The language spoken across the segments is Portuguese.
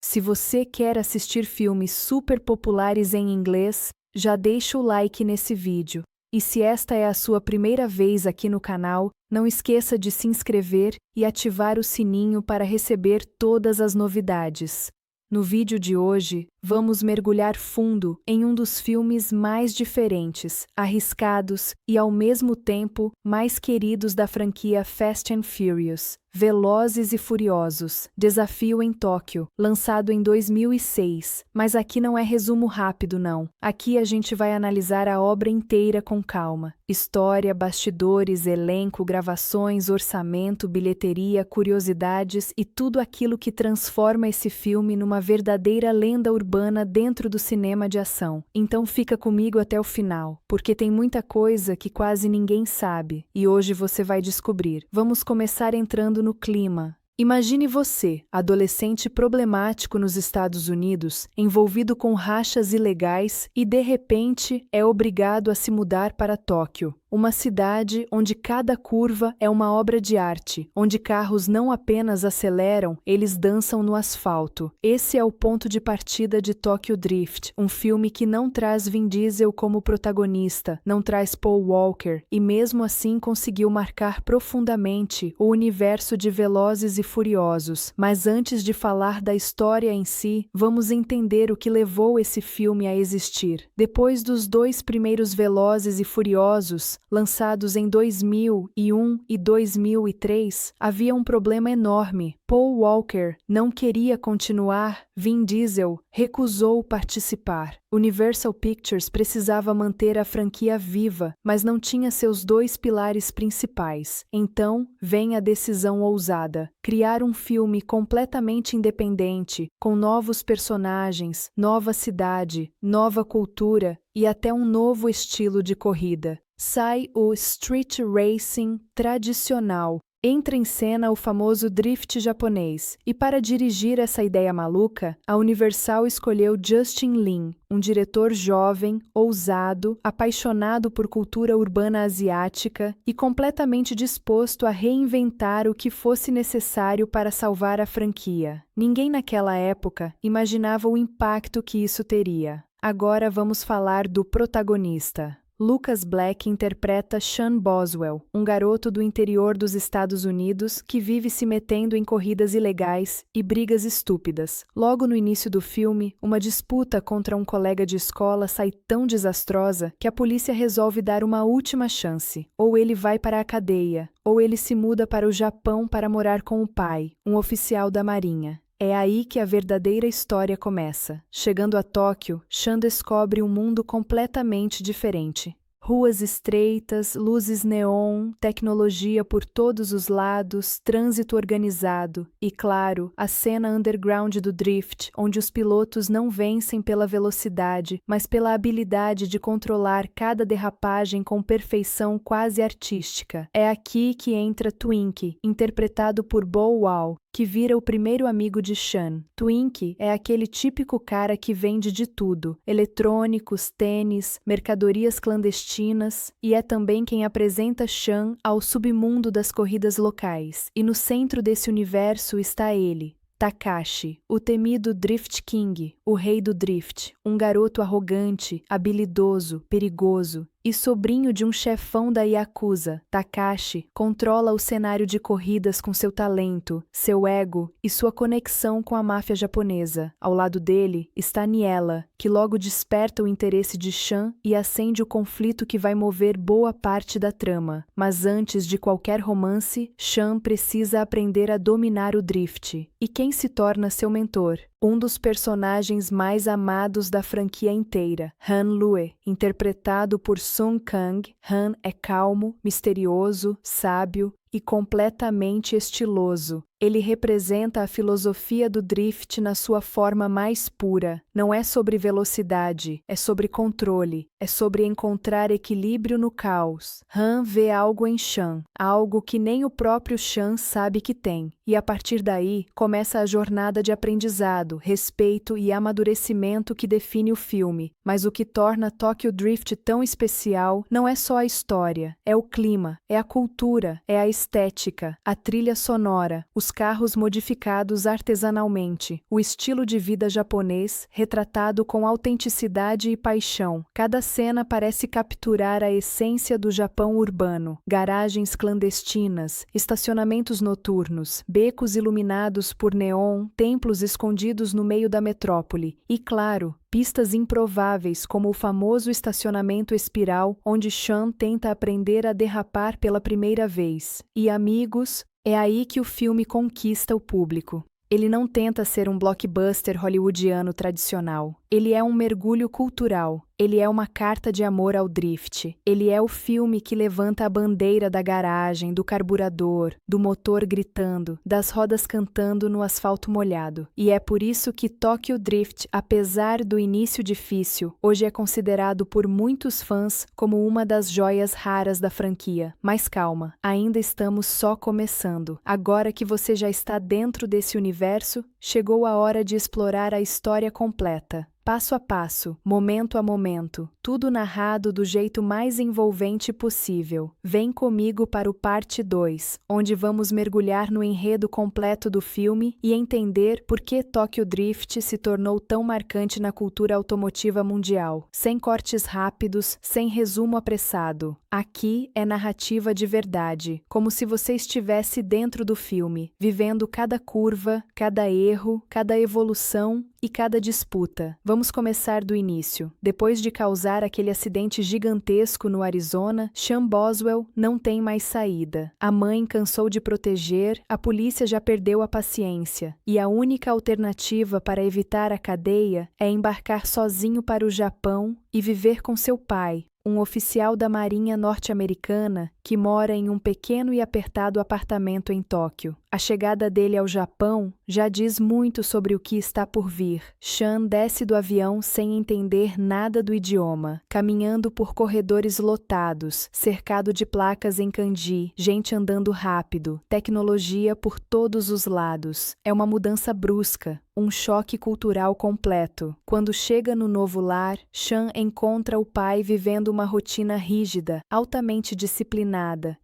Se você quer assistir filmes super populares em inglês, já deixa o like nesse vídeo. E se esta é a sua primeira vez aqui no canal, não esqueça de se inscrever e ativar o sininho para receber todas as novidades. No vídeo de hoje, vamos mergulhar fundo em um dos filmes mais diferentes, arriscados e, ao mesmo tempo, mais queridos da franquia Fast and Furious, Velozes e Furiosos, Desafio em Tóquio, lançado em 2006. Mas aqui não é resumo rápido, não. Aqui a gente vai analisar a obra inteira com calma. História, bastidores, elenco, gravações, orçamento, bilheteria, curiosidades e tudo aquilo que transforma esse filme numa verdadeira lenda urbana dentro do cinema de ação. Então fica comigo até o final, porque tem muita coisa que quase ninguém sabe, e hoje você vai descobrir. Vamos começar entrando no clima. Imagine você, adolescente problemático nos Estados Unidos, envolvido com rachas ilegais e, de repente, é obrigado a se mudar para Tóquio. Uma cidade onde cada curva é uma obra de arte, onde carros não apenas aceleram, eles dançam no asfalto. Esse é o ponto de partida de Tokyo Drift, um filme que não traz Vin Diesel como protagonista, não traz Paul Walker, e mesmo assim conseguiu marcar profundamente o universo de Velozes e Furiosos. Mas antes de falar da história em si, vamos entender o que levou esse filme a existir. Depois dos dois primeiros Velozes e Furiosos, lançados em 2001 e 2003, havia um problema enorme. Paul Walker não queria continuar, Vin Diesel recusou participar. Universal Pictures precisava manter a franquia viva, mas não tinha seus dois pilares principais. Então, vem a decisão ousada: criar um filme completamente independente, com novos personagens, nova cidade, nova cultura e até um novo estilo de corrida. Sai o street racing tradicional. Entra em cena o famoso drift japonês, e para dirigir essa ideia maluca, a Universal escolheu Justin Lin, um diretor jovem, ousado, apaixonado por cultura urbana asiática e completamente disposto a reinventar o que fosse necessário para salvar a franquia. Ninguém naquela época imaginava o impacto que isso teria. Agora vamos falar do protagonista. Lucas Black interpreta Sean Boswell, um garoto do interior dos Estados Unidos que vive se metendo em corridas ilegais e brigas estúpidas. Logo no início do filme, uma disputa contra um colega de escola sai tão desastrosa que a polícia resolve dar uma última chance. Ou ele vai para a cadeia, ou ele se muda para o Japão para morar com o pai, um oficial da Marinha. É aí que a verdadeira história começa. Chegando a Tóquio, Sean descobre um mundo completamente diferente. Ruas estreitas, luzes neon, tecnologia por todos os lados, trânsito organizado e, claro, a cena underground do drift, onde os pilotos não vencem pela velocidade, mas pela habilidade de controlar cada derrapagem com perfeição quase artística. É aqui que entra Twink, interpretado por Bow Wow, que vira o primeiro amigo de Sean. Twink é aquele típico cara que vende de tudo: eletrônicos, tênis, mercadorias clandestinas, e é também quem apresenta Sean ao submundo das corridas locais. E no centro desse universo está ele, Takashi, o temido Drift King, o rei do drift, um garoto arrogante, habilidoso, perigoso e sobrinho de um chefão da Yakuza. Takashi controla o cenário de corridas com seu talento, seu ego e sua conexão com a máfia japonesa. Ao lado dele está Niella, que logo desperta o interesse de Sean e acende o conflito que vai mover boa parte da trama. Mas antes de qualquer romance, Sean precisa aprender a dominar o drift. E quem se torna seu mentor? Um dos personagens mais amados da franquia inteira, Han Lue, interpretado por Sung Kang. Han é calmo, misterioso, sábio e completamente estiloso. Ele representa a filosofia do drift na sua forma mais pura. Não é sobre velocidade, é sobre controle, é sobre encontrar equilíbrio no caos. Han vê algo em Sean, algo que nem o próprio Sean sabe que tem. E a partir daí, começa a jornada de aprendizado, respeito e amadurecimento que define o filme. Mas o que torna Tokyo Drift tão especial não é só a história, é o clima, é a cultura, é a estética, a trilha sonora, os os carros modificados artesanalmente, o estilo de vida japonês, retratado com autenticidade e paixão. Cada cena parece capturar a essência do Japão urbano. Garagens clandestinas, estacionamentos noturnos, becos iluminados por neon, templos escondidos no meio da metrópole. E, claro, pistas improváveis como o famoso estacionamento espiral onde Sean tenta aprender a derrapar pela primeira vez. E amigos, é aí que o filme conquista o público. Ele não tenta ser um blockbuster hollywoodiano tradicional. Ele é um mergulho cultural. Ele é uma carta de amor ao drift. Ele é o filme que levanta a bandeira da garagem, do carburador, do motor gritando, das rodas cantando no asfalto molhado. E é por isso que Tokyo Drift, apesar do início difícil, hoje é considerado por muitos fãs como uma das joias raras da franquia. Mas calma, ainda estamos só começando. Agora que você já está dentro desse universo, chegou a hora de explorar a história completa. Passo a passo, momento a momento, tudo narrado do jeito mais envolvente possível. Vem comigo para o parte 2, onde vamos mergulhar no enredo completo do filme e entender por que Tokyo Drift se tornou tão marcante na cultura automotiva mundial. Sem cortes rápidos, sem resumo apressado. Aqui é narrativa de verdade, como se você estivesse dentro do filme, vivendo cada curva, cada erro, cada evolução e cada disputa. Vamos começar do início. Depois de causar aquele acidente gigantesco no Arizona, Sean Boswell não tem mais saída. A mãe cansou de proteger, a polícia já perdeu a paciência. E a única alternativa para evitar a cadeia é embarcar sozinho para o Japão e viver com seu pai, um oficial da Marinha norte-americana que mora em um pequeno e apertado apartamento em Tóquio. A chegada dele ao Japão já diz muito sobre o que está por vir. Sean desce do avião sem entender nada do idioma, caminhando por corredores lotados, cercado de placas em kanji, gente andando rápido, tecnologia por todos os lados. É uma mudança brusca, um choque cultural completo. Quando chega no novo lar, Sean encontra o pai vivendo uma rotina rígida, altamente disciplinada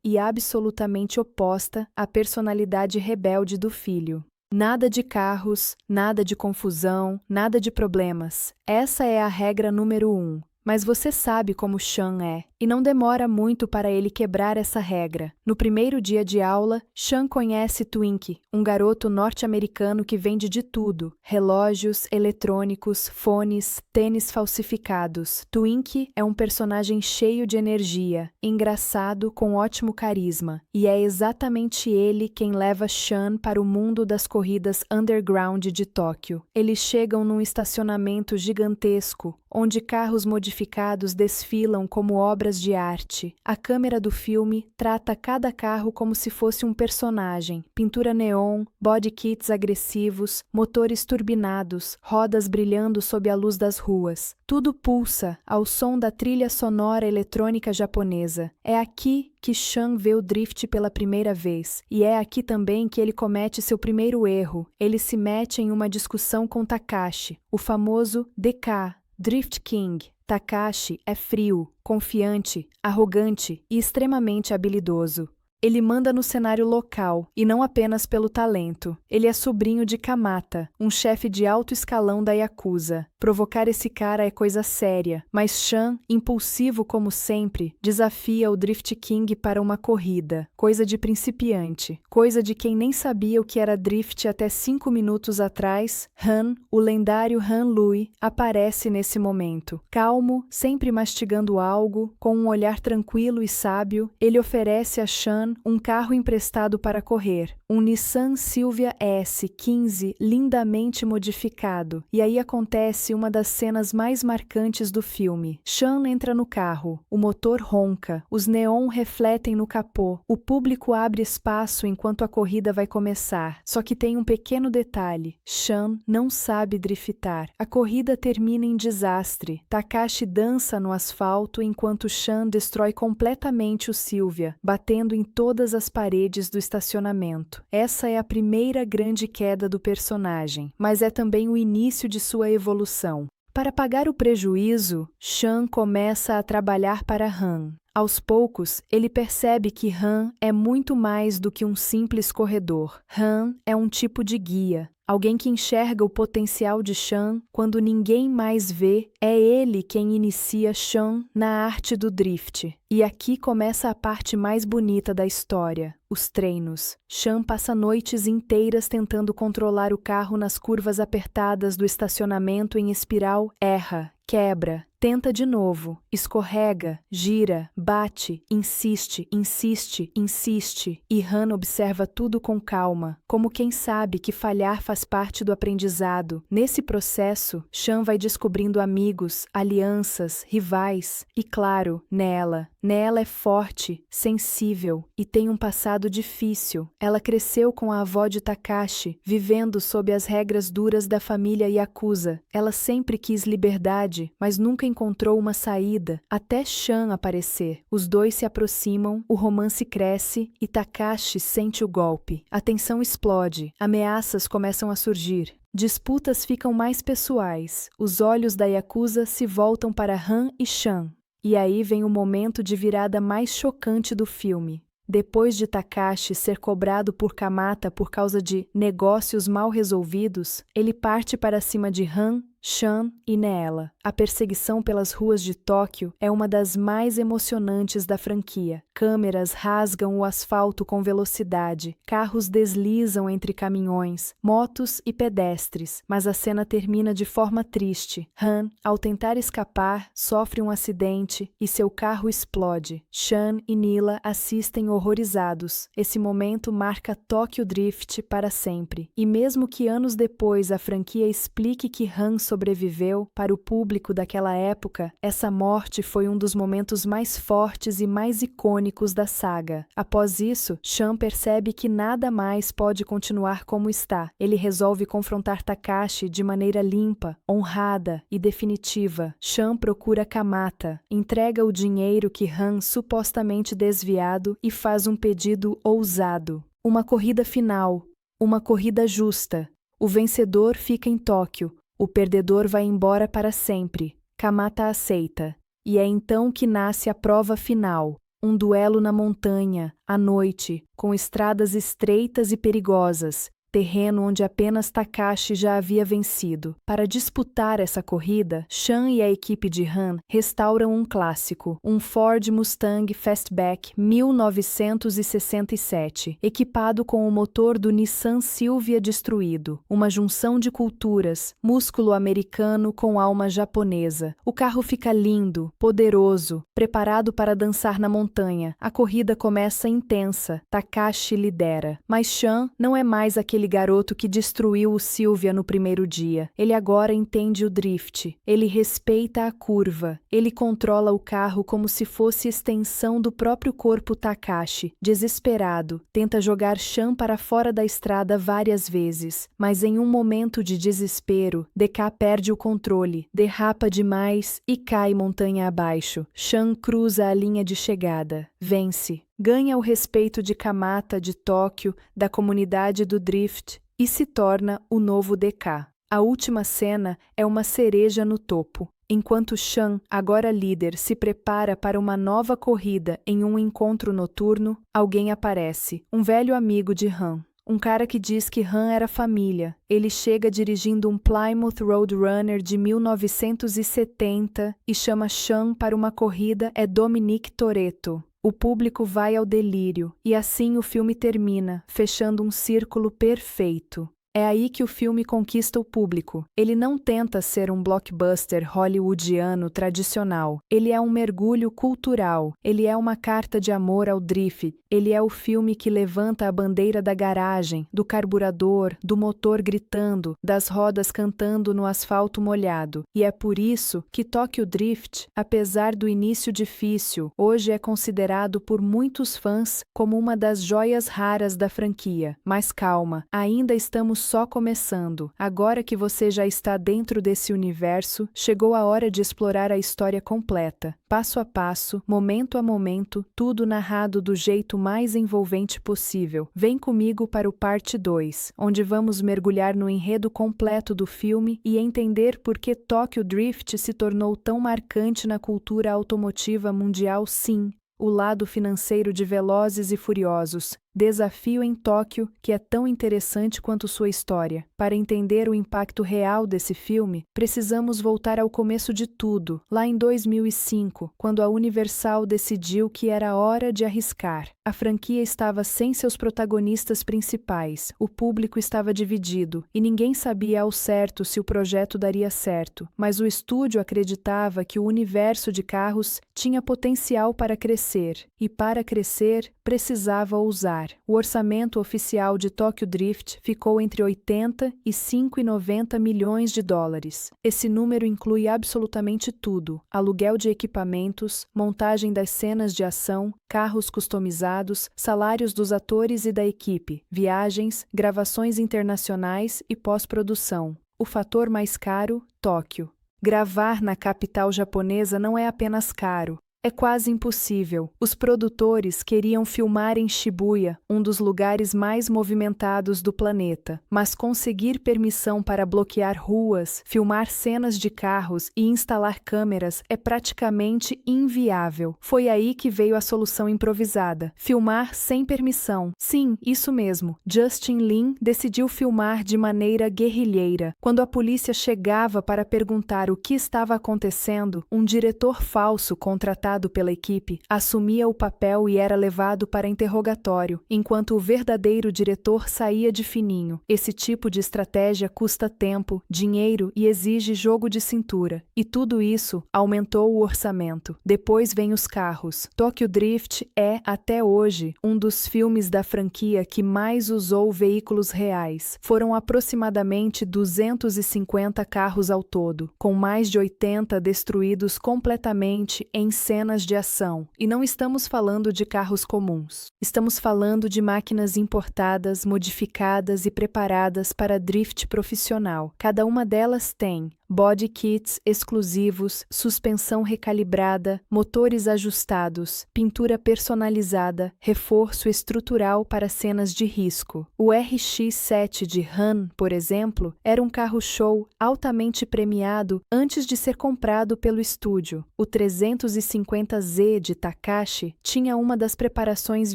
e absolutamente oposta à personalidade rebelde do filho. Nada de carros, nada de confusão, nada de problemas. Essa é a regra número 1. Mas você sabe como Sean é, e não demora muito para ele quebrar essa regra. No primeiro dia de aula, Sean conhece Twink, um garoto norte-americano que vende de tudo: relógios, eletrônicos, fones, tênis falsificados. Twink é um personagem cheio de energia, engraçado, com ótimo carisma, e é exatamente ele quem leva Sean para o mundo das corridas underground de Tóquio. Eles chegam num estacionamento gigantesco, onde carros modificados desfilam como obras de arte. A câmera do filme trata cada carro como se fosse um personagem. Pintura neon, body kits agressivos, motores turbinados, rodas brilhando sob a luz das ruas. Tudo pulsa ao som da trilha sonora eletrônica japonesa. É aqui que Sean vê o drift pela primeira vez. E é aqui também que ele comete seu primeiro erro. Ele se mete em uma discussão com Takashi, o famoso DK, Drift King. Takashi é frio, confiante, arrogante e extremamente habilidoso. Ele manda no cenário local, e não apenas pelo talento. Ele é sobrinho de Kamata, um chefe de alto escalão da Yakuza. Provocar esse cara é coisa séria, mas Sean, impulsivo como sempre, desafia o Drift King para uma corrida. Coisa de principiante. Coisa de quem nem sabia o que era drift até 5 minutos atrás. Han, o lendário Han Lui, aparece nesse momento. Calmo, sempre mastigando algo, com um olhar tranquilo e sábio, ele oferece a Sean um carro emprestado para correr, um Nissan Silvia S15 lindamente modificado. E aí acontece uma das cenas mais marcantes do filme. Sean entra no carro, o motor ronca, os neon refletem no capô, o público abre espaço enquanto a corrida vai começar. Só que tem um pequeno detalhe: Sean não sabe driftar. A corrida termina em desastre. Takashi dança no asfalto enquanto Sean destrói completamente o Silvia, batendo em todas as paredes do estacionamento. Essa é a primeira grande queda do personagem, mas é também o início de sua evolução. Para pagar o prejuízo, Sean começa a trabalhar para Han, Aos poucos, ele percebe que Han é muito mais do que um simples corredor. Han é um tipo de guia. Alguém que enxerga o potencial de Shan quando ninguém mais vê, é ele quem inicia Shan na arte do drift. E aqui começa a parte mais bonita da história, os treinos. Shan passa noites inteiras tentando controlar o carro nas curvas apertadas do estacionamento em espiral, erra, quebra, tenta de novo, escorrega, gira, bate, insiste, insiste, insiste, e Han observa tudo com calma, como quem sabe que falhar faz parte do aprendizado. Nesse processo, Shan vai descobrindo amigos, alianças, rivais, e claro, nela. Nela é forte, sensível e tem um passado difícil. Ela cresceu com a avó de Takashi, vivendo sob as regras duras da família Yakuza. Ela sempre quis liberdade, mas nunca encontrou uma saída, até Shan aparecer. Os dois se aproximam, o romance cresce e Takashi sente o golpe. A tensão explode, ameaças começam a surgir. Disputas ficam mais pessoais. Os olhos da Yakuza se voltam para Han e Shan. E aí vem o momento de virada mais chocante do filme. Depois de Takashi ser cobrado por Kamata por causa de negócios mal resolvidos, ele parte para cima de Han, Shan e Neela. A perseguição pelas ruas de Tóquio é uma das mais emocionantes da franquia. Câmeras rasgam o asfalto com velocidade, carros deslizam entre caminhões, motos e pedestres, mas a cena termina de forma triste. Han, ao tentar escapar, sofre um acidente e seu carro explode. Shan e Neela assistem horrorizados. Esse momento marca Tokyo Drift para sempre. E mesmo que anos depois a franquia explique que Han sobreviveu, para o público daquela época, essa morte foi um dos momentos mais fortes e mais icônicos da saga. Após isso, Shan percebe que nada mais pode continuar como está. Ele resolve confrontar Takashi de maneira limpa, honrada e definitiva. Shan procura Kamata, entrega o dinheiro que Han supostamente desviado e faz um pedido ousado. Uma corrida final, uma corrida justa. O vencedor fica em Tóquio. O perdedor vai embora para sempre. Kamata aceita. E é então que nasce a prova final. Um duelo na montanha, à noite, com estradas estreitas e perigosas. Terreno onde apenas Takashi já havia vencido. Para disputar essa corrida, Shan e a equipe de Han restauram um clássico, um Ford Mustang Fastback 1967, equipado com o motor do Nissan Silvia destruído. Uma junção de culturas, músculo americano com alma japonesa. O carro fica lindo, poderoso, preparado para dançar na montanha. A corrida começa intensa, Takashi lidera. Mas Shan não é mais aquele garoto que destruiu o Silvia no primeiro dia. Ele agora entende o drift. Ele respeita a curva. Ele controla o carro como se fosse extensão do próprio corpo Takashi. Desesperado, tenta jogar Shan para fora da estrada várias vezes. Mas em um momento de desespero, DK perde o controle, derrapa demais e cai montanha abaixo. Shan cruza a linha de chegada. Vence. Ganha o respeito de Kamata de Tóquio, da comunidade do drift e se torna o novo DK. A última cena é uma cereja no topo. Enquanto Shan, agora líder, se prepara para uma nova corrida em um encontro noturno, alguém aparece, um velho amigo de Han. Um cara que diz que Han era família. Ele chega dirigindo um Plymouth Roadrunner de 1970 e chama Shan para uma corrida. É Dominic Toretto. O público vai ao delírio, e assim o filme termina, fechando um círculo perfeito. É aí que o filme conquista o público. Ele não tenta ser um blockbuster hollywoodiano tradicional. Ele é um mergulho cultural. Ele é uma carta de amor ao drift. Ele é o filme que levanta a bandeira da garagem, do carburador, do motor gritando, das rodas cantando no asfalto molhado. E é por isso que Tokyo Drift, apesar do início difícil, hoje é considerado por muitos fãs como uma das joias raras da franquia. Mas calma, ainda estamos só começando. Agora que você já está dentro desse universo, chegou a hora de explorar a história completa, passo a passo, momento a momento, tudo narrado do jeito mais envolvente possível. Vem comigo para o parte 2, onde vamos mergulhar no enredo completo do filme e entender por que Tokyo Drift se tornou tão marcante na cultura automotiva mundial. Sim, o lado financeiro de Velozes e Furiosos, Desafio em Tóquio, que é tão interessante quanto sua história. Para entender o impacto real desse filme, precisamos voltar ao começo de tudo, lá em 2005, quando a Universal decidiu que era hora de arriscar. A franquia estava sem seus protagonistas principais, o público estava dividido, e ninguém sabia ao certo se o projeto daria certo, mas o estúdio acreditava que o universo de carros tinha potencial para crescer, e para crescer, precisava ousar. O orçamento oficial de Tokyo Drift ficou entre 80 e 5,90 milhões de dólares. Esse número inclui absolutamente tudo: aluguel de equipamentos, montagem das cenas de ação, carros customizados, salários dos atores e da equipe, viagens, gravações internacionais e pós-produção. O fator mais caro: Tóquio. Gravar na capital japonesa não é apenas caro. É quase impossível. Os produtores queriam filmar em Shibuya, um dos lugares mais movimentados do planeta, mas conseguir permissão para bloquear ruas, filmar cenas de carros e instalar câmeras é praticamente inviável. Foi aí que veio a solução improvisada: filmar sem permissão. Sim, isso mesmo. Justin Lin decidiu filmar de maneira guerrilheira. Quando a polícia chegava para perguntar o que estava acontecendo, um diretor falso contratado pela equipe, assumia o papel e era levado para interrogatório, enquanto o verdadeiro diretor saía de fininho. Esse tipo de estratégia custa tempo, dinheiro e exige jogo de cintura. E tudo isso aumentou o orçamento. Depois vem os carros. Tokyo Drift é, até hoje, um dos filmes da franquia que mais usou veículos reais. Foram aproximadamente 250 carros ao todo, com mais de 80 destruídos completamente em cenas de ação. E não estamos falando de carros comuns. Estamos falando de máquinas importadas, modificadas e preparadas para drift profissional. Cada uma delas tem body kits exclusivos, suspensão recalibrada, motores ajustados, pintura personalizada, reforço estrutural para cenas de risco. O RX-7 de Han, por exemplo, era um carro-show altamente premiado antes de ser comprado pelo estúdio. O 350Z de Takashi tinha uma das preparações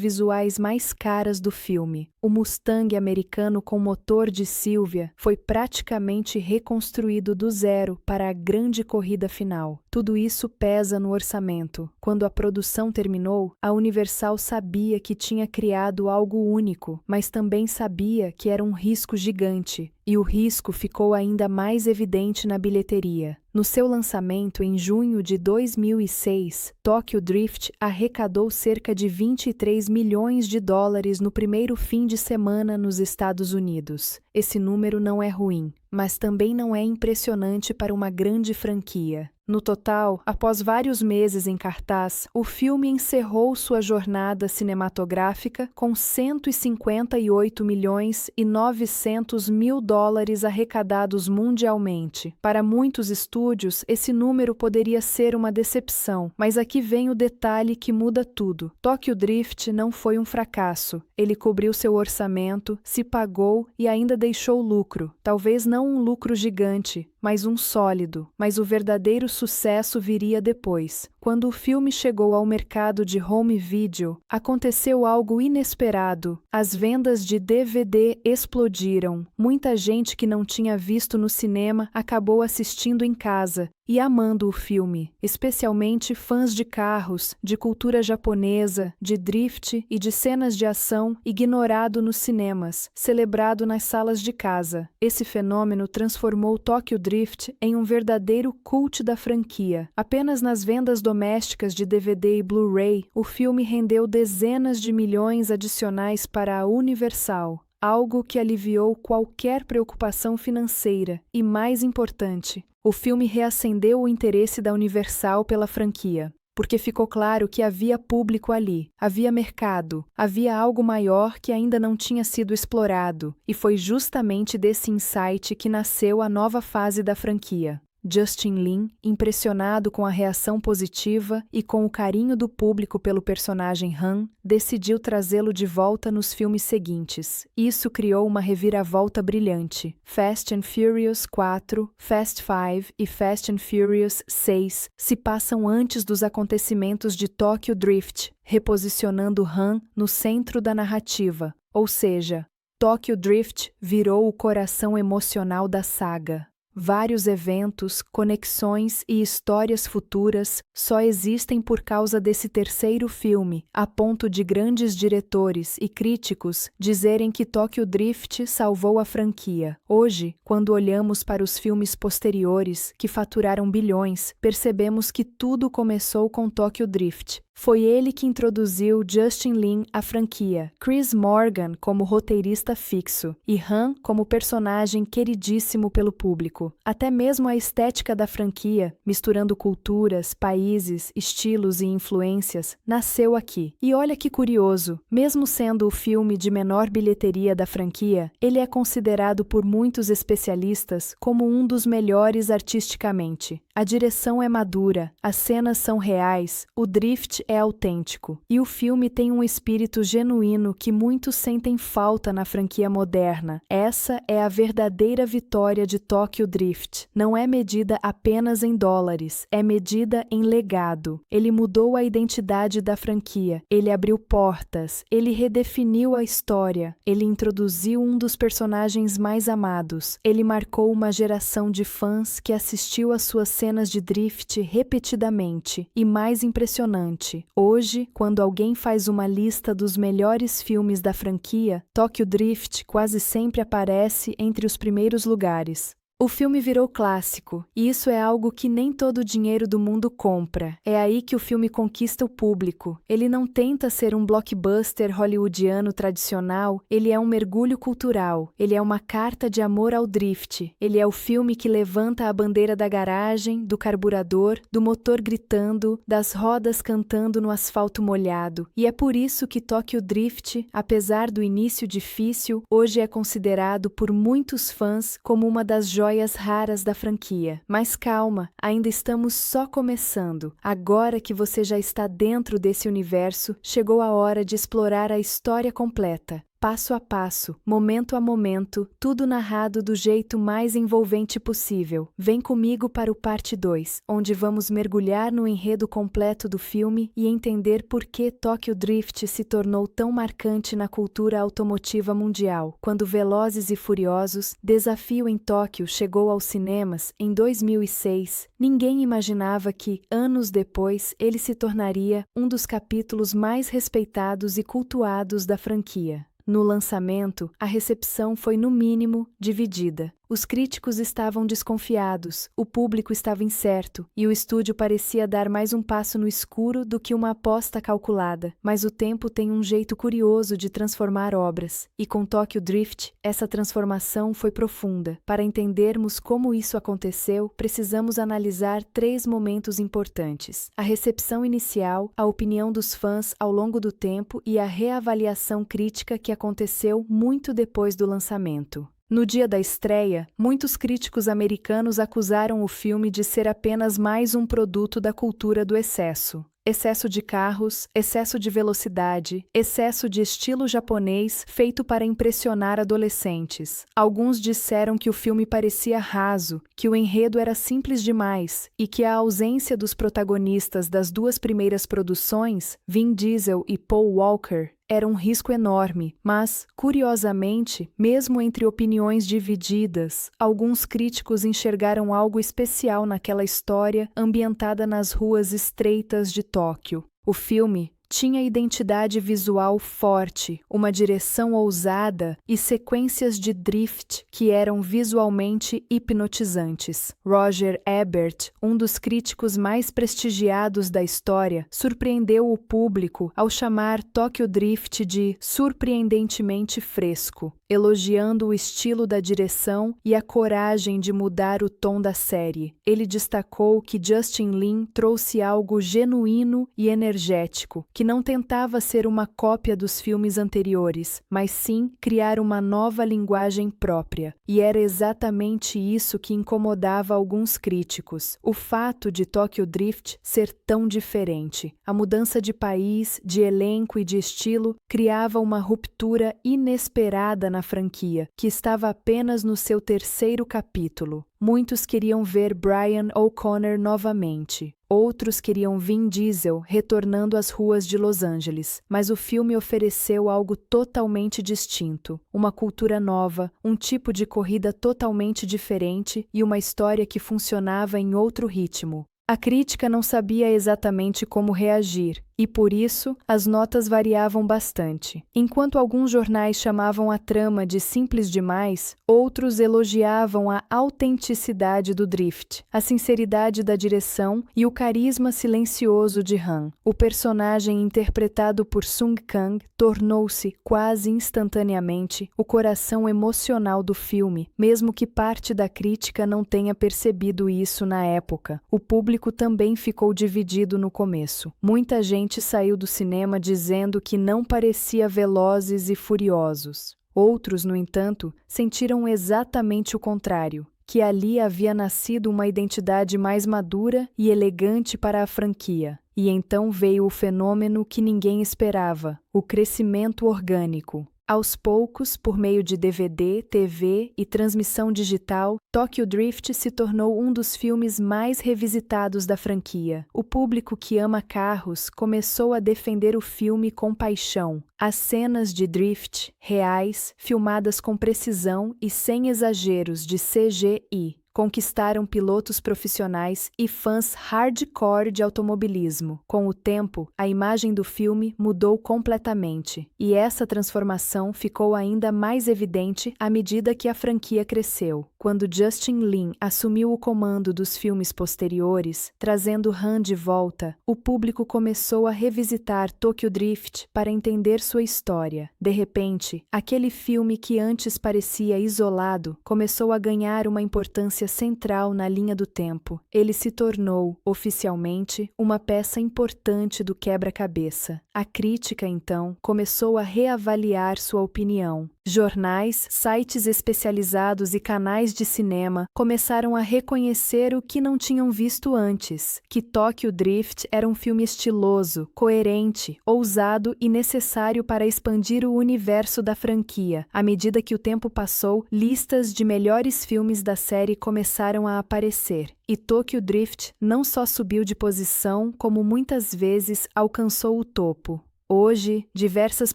visuais mais caras do filme. O Mustang americano com motor de Sylvia foi praticamente reconstruído do zero para a grande corrida final. Tudo isso pesa no orçamento. Quando a produção terminou, a Universal sabia que tinha criado algo único, mas também sabia que era um risco gigante. E o risco ficou ainda mais evidente na bilheteria. No seu lançamento em junho de 2006, Tokyo Drift arrecadou cerca de 23 milhões de dólares no primeiro fim de semana nos Estados Unidos. Esse número não é ruim, mas também não é impressionante para uma grande franquia. No total, após vários meses em cartaz, o filme encerrou sua jornada cinematográfica com 158 milhões e 900 mil dólares arrecadados mundialmente. Para muitos estúdios, esse número poderia ser uma decepção, mas aqui vem o detalhe que muda tudo. Tokyo Drift não foi um fracasso. Ele cobriu seu orçamento, se pagou e ainda deixou lucro. Talvez não um lucro gigante, mas um sólido. Mas o verdadeiro sucesso viria depois. Quando o filme chegou ao mercado de home video, aconteceu algo inesperado. As vendas de DVD explodiram. Muita gente que não tinha visto no cinema acabou assistindo em casa e amando o filme, especialmente fãs de carros, de cultura japonesa, de drift e de cenas de ação, ignorado nos cinemas, celebrado nas salas de casa. Esse fenômeno transformou Tokyo Drift em um verdadeiro cult da franquia. Apenas nas vendas domésticas de DVD e Blu-ray, o filme rendeu dezenas de milhões adicionais para a Universal. Algo que aliviou qualquer preocupação financeira e, mais importante, o filme reacendeu o interesse da Universal pela franquia, porque ficou claro que havia público ali, havia mercado, havia algo maior que ainda não tinha sido explorado, e foi justamente desse insight que nasceu a nova fase da franquia. Justin Lin, impressionado com a reação positiva e com o carinho do público pelo personagem Han, decidiu trazê-lo de volta nos filmes seguintes. Isso criou uma reviravolta brilhante. Fast and Furious 4, Fast 5 e Fast and Furious 6 se passam antes dos acontecimentos de Tokyo Drift, reposicionando Han no centro da narrativa, ou seja, Tokyo Drift virou o coração emocional da saga. Vários eventos, conexões e histórias futuras só existem por causa desse terceiro filme, a ponto de grandes diretores e críticos dizerem que Tokyo Drift salvou a franquia. Hoje, quando olhamos para os filmes posteriores, que faturaram bilhões, percebemos que tudo começou com Tokyo Drift. Foi ele que introduziu Justin Lin à franquia, Chris Morgan como roteirista fixo e Han como personagem queridíssimo pelo público. Até mesmo a estética da franquia, misturando culturas, países, estilos e influências, nasceu aqui. E olha que curioso, mesmo sendo o filme de menor bilheteria da franquia, ele é considerado por muitos especialistas como um dos melhores artisticamente. A direção é madura, as cenas são reais, o drift é autêntico, e o filme tem um espírito genuíno que muitos sentem falta na franquia moderna. Essa é a verdadeira vitória de Tokyo Drift. Não é medida apenas em dólares, é medida em legado. Ele mudou a identidade da franquia, ele abriu portas, ele redefiniu a história, ele introduziu um dos personagens mais amados, ele marcou uma geração de fãs que assistiu às suas cenas de drift repetidamente, e mais impressionante, hoje, quando alguém faz uma lista dos melhores filmes da franquia, Tokyo Drift quase sempre aparece entre os primeiros lugares. O filme virou clássico, e isso é algo que nem todo o dinheiro do mundo compra. É aí que o filme conquista o público. Ele não tenta ser um blockbuster hollywoodiano tradicional, ele é um mergulho cultural, ele é uma carta de amor ao drift, ele é o filme que levanta a bandeira da garagem, do carburador, do motor gritando, das rodas cantando no asfalto molhado. E é por isso que Tokyo Drift, apesar do início difícil, hoje é considerado por muitos fãs como uma das joias raras da franquia. Mas calma, ainda estamos só começando. Agora que você já está dentro desse universo, chegou a hora de explorar a história completa. Passo a passo, momento a momento, tudo narrado do jeito mais envolvente possível. Vem comigo para o parte 2, onde vamos mergulhar no enredo completo do filme e entender por que Tokyo Drift se tornou tão marcante na cultura automotiva mundial. Quando Velozes e Furiosos, Desafio em Tóquio chegou aos cinemas em 2006, ninguém imaginava que, anos depois, ele se tornaria um dos capítulos mais respeitados e cultuados da franquia. No lançamento, a recepção foi no mínimo dividida. Os críticos estavam desconfiados, o público estava incerto, e o estúdio parecia dar mais um passo no escuro do que uma aposta calculada. Mas o tempo tem um jeito curioso de transformar obras, e com Tokyo Drift, essa transformação foi profunda. Para entendermos como isso aconteceu, precisamos analisar 3 momentos importantes: a recepção inicial, a opinião dos fãs ao longo do tempo e a reavaliação crítica que aconteceu muito depois do lançamento. No dia da estreia, muitos críticos americanos acusaram o filme de ser apenas mais um produto da cultura do excesso. Excesso de carros, excesso de velocidade, excesso de estilo japonês feito para impressionar adolescentes. Alguns disseram que o filme parecia raso, que o enredo era simples demais e que a ausência dos protagonistas das 2 primeiras produções, Vin Diesel e Paul Walker, era um risco enorme, mas, curiosamente, mesmo entre opiniões divididas, alguns críticos enxergaram algo especial naquela história ambientada nas ruas estreitas de Tóquio. O filme tinha identidade visual forte, uma direção ousada e sequências de drift que eram visualmente hipnotizantes. Roger Ebert, um dos críticos mais prestigiados da história, surpreendeu o público ao chamar Tokyo Drift de surpreendentemente fresco, elogiando o estilo da direção e a coragem de mudar o tom da série. Ele destacou que Justin Lin trouxe algo genuíno e energético, que não tentava ser uma cópia dos filmes anteriores, mas sim criar uma nova linguagem própria. E era exatamente isso que incomodava alguns críticos, o fato de Tokyo Drift ser tão diferente. A mudança de país, de elenco e de estilo criava uma ruptura inesperada na franquia, que estava apenas no seu terceiro capítulo. Muitos queriam ver Brian O'Connor novamente. Outros queriam Vin Diesel retornando às ruas de Los Angeles, mas o filme ofereceu algo totalmente distinto, uma cultura nova, um tipo de corrida totalmente diferente e uma história que funcionava em outro ritmo. A crítica não sabia exatamente como reagir, e por isso as notas variavam bastante. Enquanto alguns jornais chamavam a trama de simples demais, outros elogiavam a autenticidade do drift, a sinceridade da direção e o carisma silencioso de Han. O personagem interpretado por Sung Kang tornou-se, quase instantaneamente, o coração emocional do filme, mesmo que parte da crítica não tenha percebido isso na época. O público também ficou dividido no começo. Muita gente saiu do cinema dizendo que não parecia Velozes e Furiosos. Outros, no entanto, sentiram exatamente o contrário, que ali havia nascido uma identidade mais madura e elegante para a franquia. E então veio o fenômeno que ninguém esperava, o crescimento orgânico. Aos poucos, por meio de DVD, TV e transmissão digital, Tokyo Drift se tornou um dos filmes mais revisitados da franquia. O público que ama carros começou a defender o filme com paixão. As cenas de drift, reais, filmadas com precisão e sem exageros de CGI, conquistaram pilotos profissionais e fãs hardcore de automobilismo. Com o tempo, a imagem do filme mudou completamente, e essa transformação ficou ainda mais evidente à medida que a franquia cresceu. Quando Justin Lin assumiu o comando dos filmes posteriores, trazendo Han de volta, o público começou a revisitar Tokyo Drift para entender sua história. De repente, aquele filme que antes parecia isolado começou a ganhar uma importância central na linha do tempo. Ele se tornou, oficialmente, uma peça importante do quebra-cabeça. A crítica, então, começou a reavaliar sua opinião. Jornais, sites especializados e canais de cinema começaram a reconhecer o que não tinham visto antes, que Tokyo Drift era um filme estiloso, coerente, ousado e necessário para expandir o universo da franquia. À medida que o tempo passou, listas de melhores filmes da série começaram a aparecer, e Tokyo Drift não só subiu de posição, como muitas vezes alcançou o topo. Hoje, diversas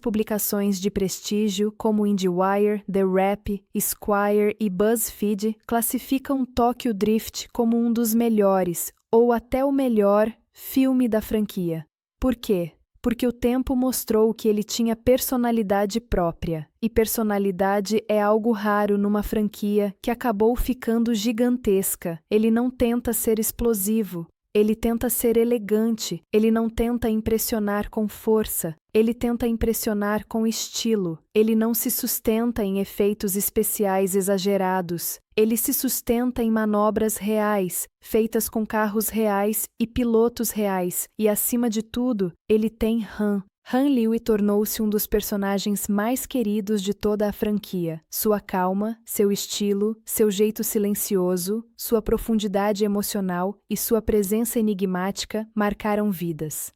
publicações de prestígio, como IndieWire, The Wrap, Esquire e BuzzFeed, classificam Tokyo Drift como um dos melhores, ou até o melhor, filme da franquia. Por quê? Porque o tempo mostrou que ele tinha personalidade própria, e personalidade é algo raro numa franquia que acabou ficando gigantesca. Ele não tenta ser explosivo. Ele tenta ser elegante, ele não tenta impressionar com força, ele tenta impressionar com estilo. Ele não se sustenta em efeitos especiais exagerados, ele se sustenta em manobras reais, feitas com carros reais e pilotos reais, e acima de tudo, ele tem Han. Han Liu tornou-se um dos personagens mais queridos de toda a franquia. Sua calma, seu estilo, seu jeito silencioso, sua profundidade emocional e sua presença enigmática marcaram vidas.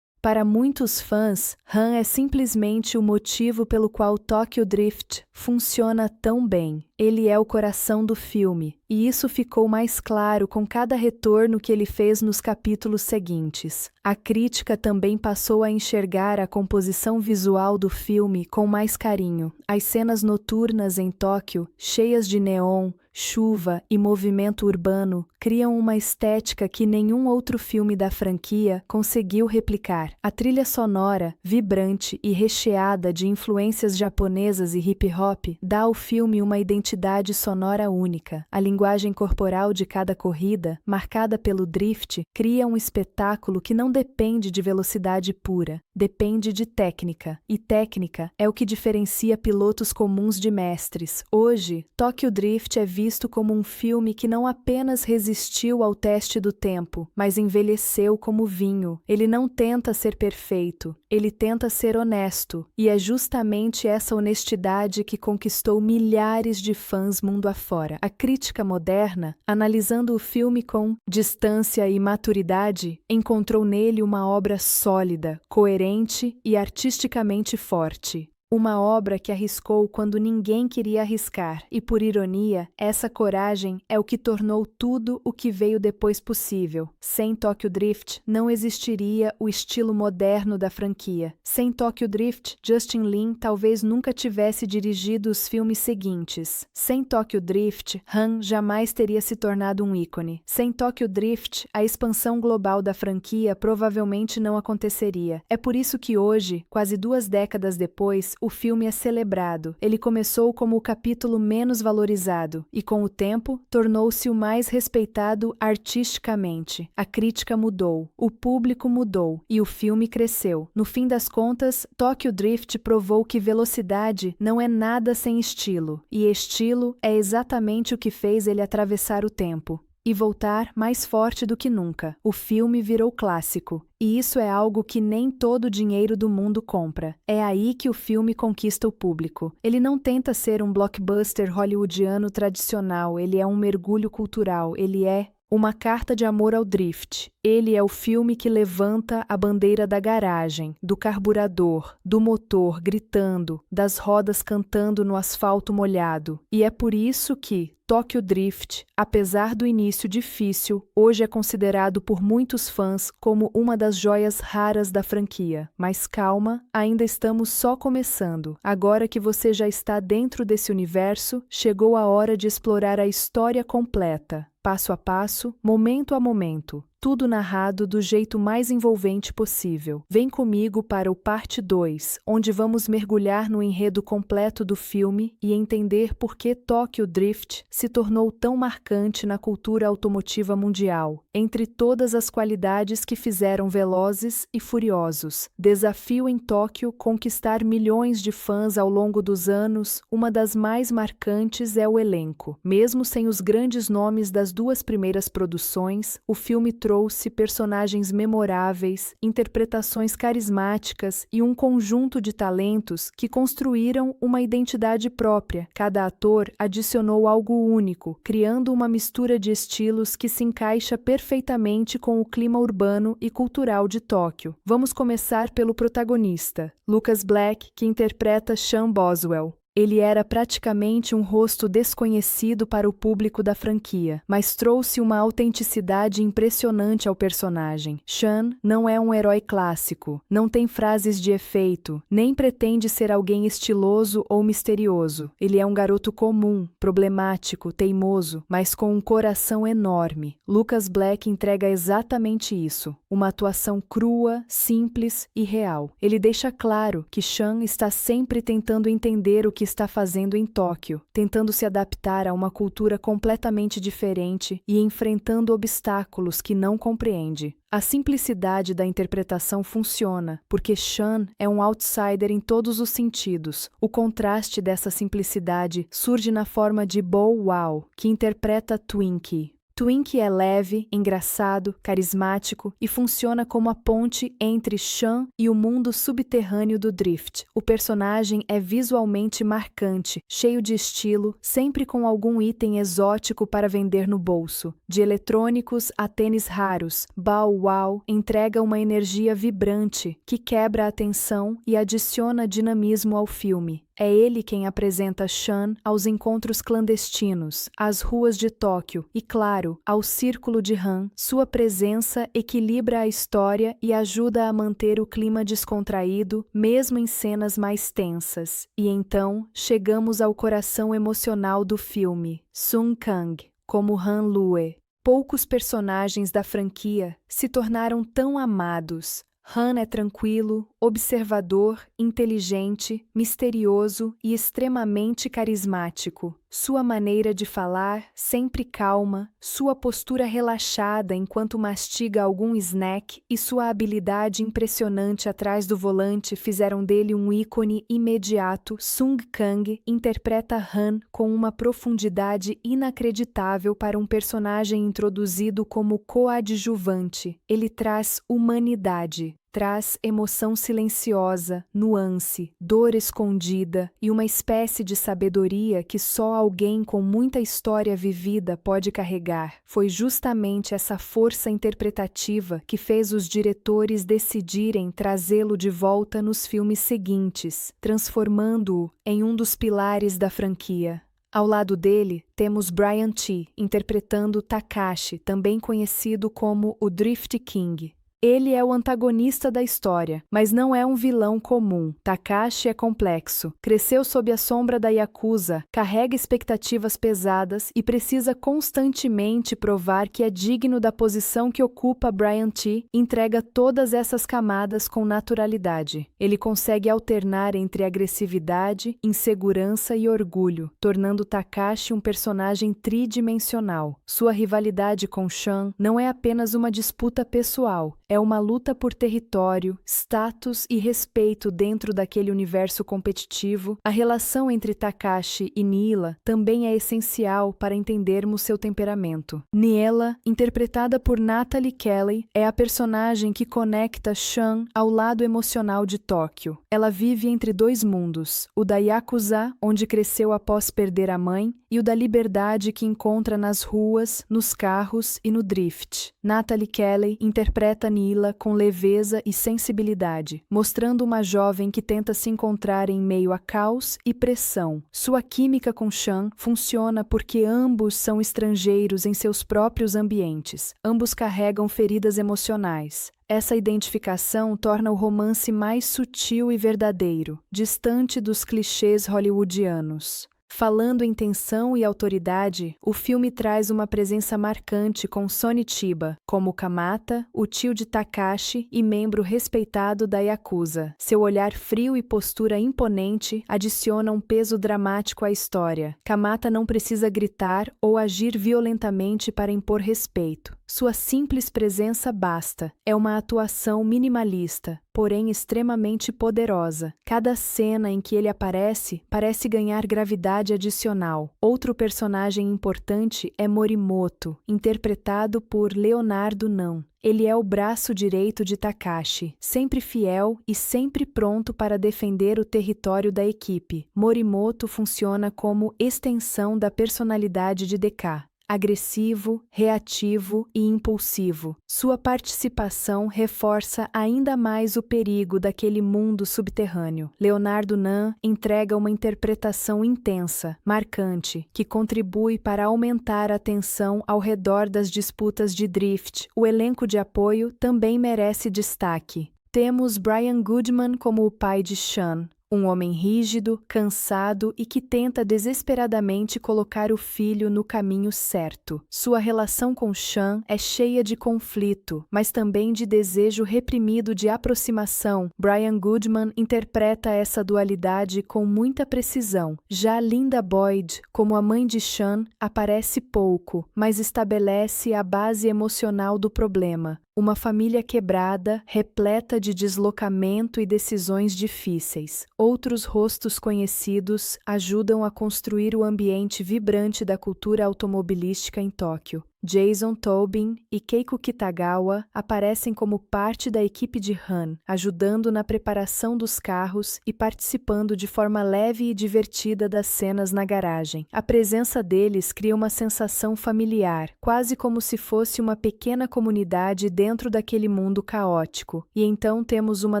Para muitos fãs, Han é simplesmente o motivo pelo qual Tokyo Drift funciona tão bem. Ele é o coração do filme, e isso ficou mais claro com cada retorno que ele fez nos capítulos seguintes. A crítica também passou a enxergar a composição visual do filme com mais carinho. As cenas noturnas em Tóquio, cheias de neon, chuva e movimento urbano, criam uma estética que nenhum outro filme da franquia conseguiu replicar. A trilha sonora, vibrante e recheada de influências japonesas e hip-hop, dá ao filme uma identidade identidade sonora única. A linguagem corporal de cada corrida, marcada pelo drift, cria um espetáculo que não depende de velocidade pura, depende de técnica. E técnica é o que diferencia pilotos comuns de mestres. Hoje, Tokyo Drift é visto como um filme que não apenas resistiu ao teste do tempo, mas envelheceu como vinho. Ele não tenta ser perfeito, ele tenta ser honesto, e é justamente essa honestidade que conquistou milhares de fãs mundo afora. A crítica moderna, analisando o filme com distância e maturidade, encontrou nele uma obra sólida, coerente e artisticamente forte. Uma obra que arriscou quando ninguém queria arriscar, e por ironia, essa coragem é o que tornou tudo o que veio depois possível. Sem Tokyo Drift, não existiria o estilo moderno da franquia. Sem Tokyo Drift, Justin Lin talvez nunca tivesse dirigido os filmes seguintes. Sem Tokyo Drift, Han jamais teria se tornado um ícone. Sem Tokyo Drift, a expansão global da franquia provavelmente não aconteceria. É por isso que hoje, quase 2 décadas depois, o filme é celebrado. Ele começou como o capítulo menos valorizado e, com o tempo, tornou-se o mais respeitado artisticamente. A crítica mudou, o público mudou e o filme cresceu. No fim das contas, Tokyo Drift provou que velocidade não é nada sem estilo, e estilo é exatamente o que fez ele atravessar o tempo e voltar mais forte do que nunca. O filme virou clássico, e isso é algo que nem todo o dinheiro do mundo compra. É aí que o filme conquista o público. Ele não tenta ser um blockbuster hollywoodiano tradicional, ele é um mergulho cultural, ele é uma carta de amor ao drift. Ele é o filme que levanta a bandeira da garagem, do carburador, do motor gritando, das rodas cantando no asfalto molhado. E é por isso que Tokyo Drift, apesar do início difícil, hoje é considerado por muitos fãs como uma das joias raras da franquia. Mas calma, ainda estamos só começando. Agora que você já está dentro desse universo, chegou a hora de explorar a história completa, passo a passo, momento a momento. Tudo narrado do jeito mais envolvente possível. Vem comigo para o parte 2, onde vamos mergulhar no enredo completo do filme e entender por que Tokyo Drift se tornou tão marcante na cultura automotiva mundial. Entre todas as qualidades que fizeram Velozes e Furiosos, Desafio em Tóquio conquistar milhões de fãs ao longo dos anos, uma das mais marcantes é o elenco. Mesmo sem os grandes nomes das 2 primeiras produções, o filme trouxe personagens memoráveis, interpretações carismáticas e um conjunto de talentos que construíram uma identidade própria. Cada ator adicionou algo único, criando uma mistura de estilos que se encaixa perfeitamente com o clima urbano e cultural de Tóquio. Vamos começar pelo protagonista, Lucas Black, que interpreta Sean Boswell. Ele era praticamente um rosto desconhecido para o público da franquia, mas trouxe uma autenticidade impressionante ao personagem. Sean não é um herói clássico, não tem frases de efeito, nem pretende ser alguém estiloso ou misterioso. Ele é um garoto comum, problemático, teimoso, mas com um coração enorme. Lucas Black entrega exatamente isso, uma atuação crua, simples e real. Ele deixa claro que Sean está sempre tentando entender o que está fazendo em Tóquio, tentando se adaptar a uma cultura completamente diferente e enfrentando obstáculos que não compreende. A simplicidade da interpretação funciona, porque Sean é um outsider em todos os sentidos. O contraste dessa simplicidade surge na forma de Bow Wow, que interpreta Twinkie. Twinkie é leve, engraçado, carismático e funciona como a ponte entre Sean e o mundo subterrâneo do drift. O personagem é visualmente marcante, cheio de estilo, sempre com algum item exótico para vender no bolso. De eletrônicos a tênis raros, Bow Wow entrega uma energia vibrante que quebra a tensão e adiciona dinamismo ao filme. É ele quem apresenta Sean aos encontros clandestinos, às ruas de Tóquio e, claro, ao círculo de Han. Sua presença equilibra a história e ajuda a manter o clima descontraído, mesmo em cenas mais tensas. E então, chegamos ao coração emocional do filme, Sung Kang, como Han Lue. Poucos personagens da franquia se tornaram tão amados. Han é tranquilo, observador, inteligente, misterioso e extremamente carismático. Sua maneira de falar, sempre calma, sua postura relaxada enquanto mastiga algum snack e sua habilidade impressionante atrás do volante fizeram dele um ícone imediato. Sung Kang interpreta Han com uma profundidade inacreditável para um personagem introduzido como coadjuvante. Ele traz humanidade. Traz emoção silenciosa, nuance, dor escondida e uma espécie de sabedoria que só alguém com muita história vivida pode carregar. Foi justamente essa força interpretativa que fez os diretores decidirem trazê-lo de volta nos filmes seguintes, transformando-o em um dos pilares da franquia. Ao lado dele, temos Brian Tee, interpretando Takashi, também conhecido como o Drift King. Ele é o antagonista da história, mas não é um vilão comum. Takashi é complexo, cresceu sob a sombra da Yakuza, carrega expectativas pesadas e precisa constantemente provar que é digno da posição que ocupa. Brian Tee entrega todas essas camadas com naturalidade. Ele consegue alternar entre agressividade, insegurança e orgulho, tornando Takashi um personagem tridimensional. Sua rivalidade com Sean não é apenas uma disputa pessoal, é uma luta por território, status e respeito dentro daquele universo competitivo. A relação entre Takashi e Neela também é essencial para entendermos seu temperamento. Neela, interpretada por Natalie Kelly, é a personagem que conecta Sean ao lado emocional de Tóquio. Ela vive entre dois mundos, o da Yakuza, onde cresceu após perder a mãe, e o da liberdade que encontra nas ruas, nos carros e no drift. Natalie Kelly interpreta Neela com leveza e sensibilidade, mostrando uma jovem que tenta se encontrar em meio a caos e pressão. Sua química com Sean funciona porque ambos são estrangeiros em seus próprios ambientes. Ambos carregam feridas emocionais. Essa identificação torna o romance mais sutil e verdadeiro, distante dos clichês hollywoodianos. Falando em tensão e autoridade, o filme traz uma presença marcante com Sonny Chiba, como Kamata, o tio de Takashi e membro respeitado da Yakuza. Seu olhar frio e postura imponente adicionam um peso dramático à história. Kamata não precisa gritar ou agir violentamente para impor respeito. Sua simples presença basta. É uma atuação minimalista, porém extremamente poderosa. Cada cena em que ele aparece parece ganhar gravidade adicional. Outro personagem importante é Morimoto, interpretado por Leonardo Nam. Ele é o braço direito de Takashi, sempre fiel e sempre pronto para defender o território da equipe. Morimoto funciona como extensão da personalidade de DK. Agressivo, reativo e impulsivo. Sua participação reforça ainda mais o perigo daquele mundo subterrâneo. Leonardo Nam entrega uma interpretação intensa, marcante, que contribui para aumentar a tensão ao redor das disputas de drift. O elenco de apoio também merece destaque. Temos Brian Goodman como o pai de Sean, um homem rígido, cansado e que tenta desesperadamente colocar o filho no caminho certo. Sua relação com Sean é cheia de conflito, mas também de desejo reprimido de aproximação. Brian Goodman interpreta essa dualidade com muita precisão. Já Linda Boyd, como a mãe de Sean, aparece pouco, mas estabelece a base emocional do problema. Uma família quebrada, repleta de deslocamento e decisões difíceis. Outros rostos conhecidos ajudam a construir o ambiente vibrante da cultura automobilística em Tóquio. Jason Tobin e Keiko Kitagawa aparecem como parte da equipe de Han, ajudando na preparação dos carros e participando de forma leve e divertida das cenas na garagem. A presença deles cria uma sensação familiar, quase como se fosse uma pequena comunidade dentro daquele mundo caótico. E então temos uma